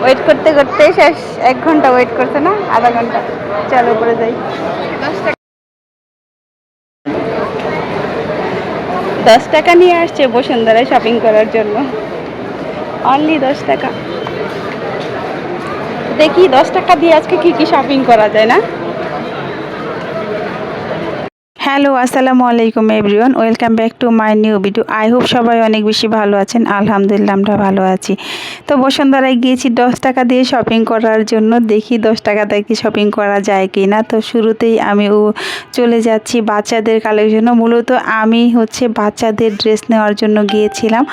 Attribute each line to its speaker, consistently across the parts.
Speaker 1: Wait করতে করতে শেষ। 1 ঘন্টা ওয়েট করছে না, আধা ঘন্টা। চলো উপরে যাই। 10 টাকা নিয়ে আসছে বসুন্ধরায় শপিং করার জন্য। অনলি 10 টাকা। দেখি 10 টাকা দিয়ে আজকে কি কি শপিং করা যায় না। হ্যালো, আসসালামু আলাইকুম everyone, welcome back to my new video. I hope সবাই অনেক বেশি ভালো আছেন। আলহামদুলিল্লাহ আমরা ভালো আছি। তো বসুন্ধরায় গিয়েছি 10 টাকা দিয়ে শপিং করার জন্য। দেখি 10 টাকা দিয়ে কি শপিং করা যায় কি না। তো শুরুতেই আমি চলে যাচ্ছি বাচ্চাদের কালেকশনে। মূলত আমি বাচ্চাদের ড্রেস নেওয়ার জন্য গিয়েছিলাম।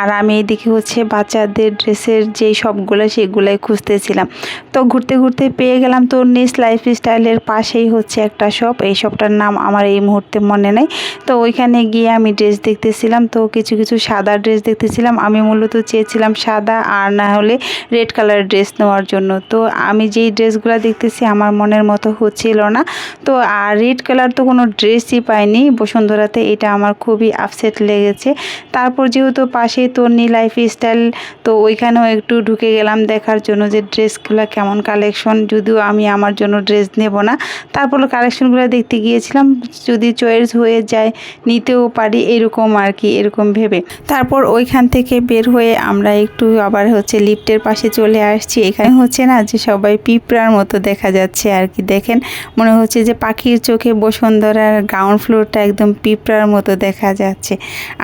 Speaker 1: আর আমি এদিকে বাচ্চাদের ড্রেসের যেই শপগুলো সেগুলোই খুঁজতেছিলাম। তো ঘুরতে ঘুরতে পেয়ে গেলাম তন্নিস লাইফস্টাইলের পাশেই একটা শপ। এই শপটার নাম আমার এই মুহূর্তে মনে নেই। তো ওইখানে গিয়ে আমি ড্রেস দেখতেছিলাম। তো কিছু কিছু সাদা ড্রেস দেখতেছিলাম। আমি মূলত চেয়েছিলাম সাদা আর না হলে রেড কালারের ড্রেস নেওয়ার জন্য। তো আমি যেই ড্রেসগুলো দেখতেছি আমার মনের মতো হচ্ছিল না। তো আর রেড কালার তো কোনো ড্রেসই পাইনি বসুন্ধরাতে, এটা আমার খুবই আপসেট লেগেছে। তারপর যেহেতু পাশেই তন্নি লাইফস্টাইল, তো ওইখানেও একটু ঢুকে গেলাম দেখার জন্য যে ড্রেসগুলো কেমন কালেকশন। যদিও আমি আমার জন্য ড্রেস নেব না, তারপর কালেকশনগুলো দেখতে গিয়েছিলাম, যদি চয়েস হয়ে যায় নিতেও পারি এরকম আর কি, এরকম ভেবে। তারপর ওইখান থেকে বের হয়ে আমরা একটু আবার লিফটের পাশে চলে আসছি। এখানে না যে সবাই পিঁপড়ার মতো দেখা যাচ্ছে আর কি। দেখেন, মনে হচ্ছে যে পাখির চোখে বসুন্ধরার গ্রাউন্ড ফ্লোরটা একদম পিঁপড়ার মতো দেখা যাচ্ছে।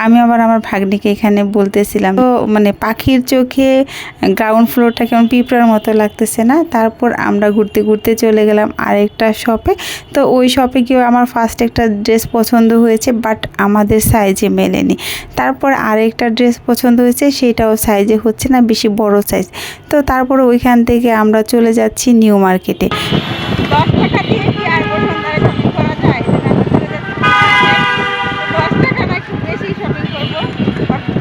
Speaker 1: আমি আবার আমার ভাগ্নিকে এখানে বলতেছিলাম, তো পাখির চোখে গ্রাউন্ড ফ্লোরটা কেমন পিঁপড়ার মতো লাগতেছে না। তারপর আমরা ঘুরতে ঘুরতে চলে গেলাম আরেকটা শপে। তো ওই শপে গিয়ে আমার ফার্স্ট একটা ড্রেস পছন্দ হয়েছে, বাট আমাদের সাইজে মেলেনি। তারপর আরেকটা ড্রেস পছন্দ হয়েছে, সেটাও সাইজে হচ্ছে না, বেশি বড় সাইজ। তো তারপর ওইখান থেকে আমরা চলে যাচ্ছি নিউ মার্কেটে। 10 টাকা দিয়ে কি আর বসুন্ধরায় শপিং করা যায়? 10 টাকা না, একটু বেশি শপিং করবো।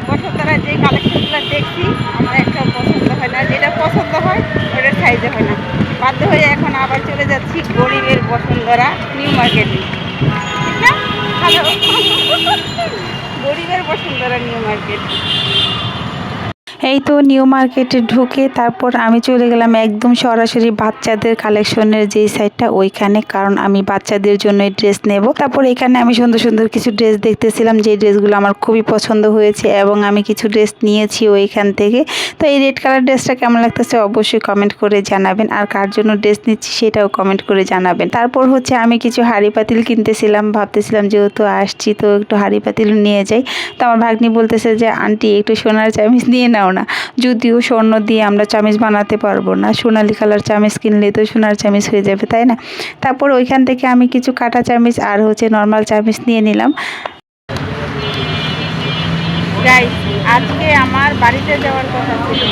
Speaker 1: বসুন্ধরায় যে কালেকশনগুলো দেখছি আমার একটাও পছন্দ হয় না, যেটা পছন্দ হয় ওটার সাইজে হয় না। বাধ্য হয়ে এখন আবার চলে যাচ্ছি গরিবের বসুন্ধরা নিউ মার্কেটে। ঠিক না? হ্যালো, গরিবের বসুন্ধরা নিউ মার্কেট। এই তো নিউ মার্কেটে ঢুকে তারপর আমি চলে গেলাম একদম সরাসরি বাচ্চাদের কালেকশনের যেই সাইডটা ওইখানে, কারণ আমি বাচ্চাদের জন্য ড্রেস নেব। তারপর এখানে আমি সুন্দর সুন্দর কিছু ড্রেস দেখতেছিলাম, যে ড্রেসগুলো আমার খুবই পছন্দ হয়েছে এবং আমি কিছু ড্রেস নিয়েছি ওইখান থেকে। তো এই রেড কালার ড্রেসটা কেমন লাগতেছে অবশ্যই কমেন্ট করে জানাবেন, আর কার জন্য ড্রেস নিচ্ছি সেটাও কমেন্ট করে জানাবেন। তারপর আমি কিছু হাঁড়ি পাতিল কিনতেছিলাম, ভাবতেছিলাম যেহেতু আসছি তো একটু হাঁড়ি পাতিল নিয়ে যাই। তো আমার ভাগ্নি বলতেছে যে আন্টি একটু সোনার চামিচ নিয়ে নাও না। যদিও স্বর্ণ দিয়ে আমরা চামিচ বানাতে পারবো না, সোনালি কালার চামিচ কিনলে তো সোনার চামিচ হয়ে যাবে, তাই না? তারপর ওইখান থেকে আমি কিছু কাটা চামিচ আর নর্মাল চামিচ নিয়ে নিলাম। গাইস, আজকে আমার বাড়িতে যাওয়ার কথা ছিল,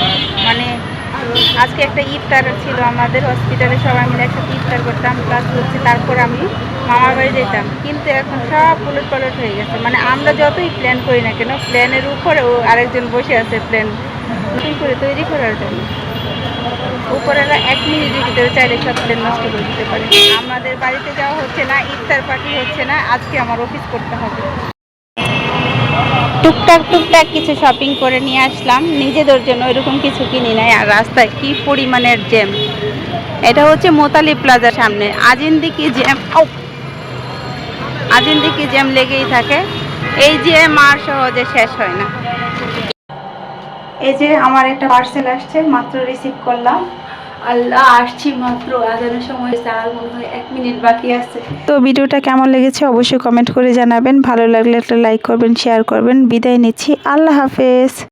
Speaker 1: আজকে একটা ইফতার ছিল আমাদের হসপিটালে, সবাই মিলে একসাথে ইফতার করতাম, প্লাস তারপর আমি মামার বাড়ি যেতাম। কিন্তু এখন সব উলট পালট হয়ে গেছে। আমরা যতই প্ল্যান করি না কেন, প্ল্যানের উপরে ও আরেকজন বসে আছে প্ল্যান নতুন করে তৈরি করার জন্য। উপরেরা 1 মিনিটের ভিতরে চাইলে সব প্ল্যান নষ্ট করে দিতে পারে। আমাদের বাড়িতে যাওয়া হচ্ছে না, ইফতার পার্টি হচ্ছে না, আজকে আমার অফিস করতে হবে। টুকটাক টুকটাক কিছু শপিং করে নিয়ে আসলাম, নিজেদের জন্য ওইরকম কিছু কিনি নাই। আর রাস্তায় কি পরিমাণের জ্যাম! এটা মোতালি প্লাজার সামনে। আজিন্দিকি জ্যাম লেগেই থাকে। এই জ্যাম আর সহজে শেষ হয় না। এই যে আমার একটা পার্সেল আসছে, মাত্র রিসিভ করলাম। আল্লাহ, আসছি মাত্র, আজানের সময় আর মনে হয় 1 মিনিট বাকি আছে। তো ভিডিওটা কেমন লেগেছে অবশ্যই কমেন্ট করে জানাবেন। ভালো লাগলে একটা লাইক করবেন, শেয়ার করবেন। বিদায় নিচ্ছি, আল্লাহ হাফেজ।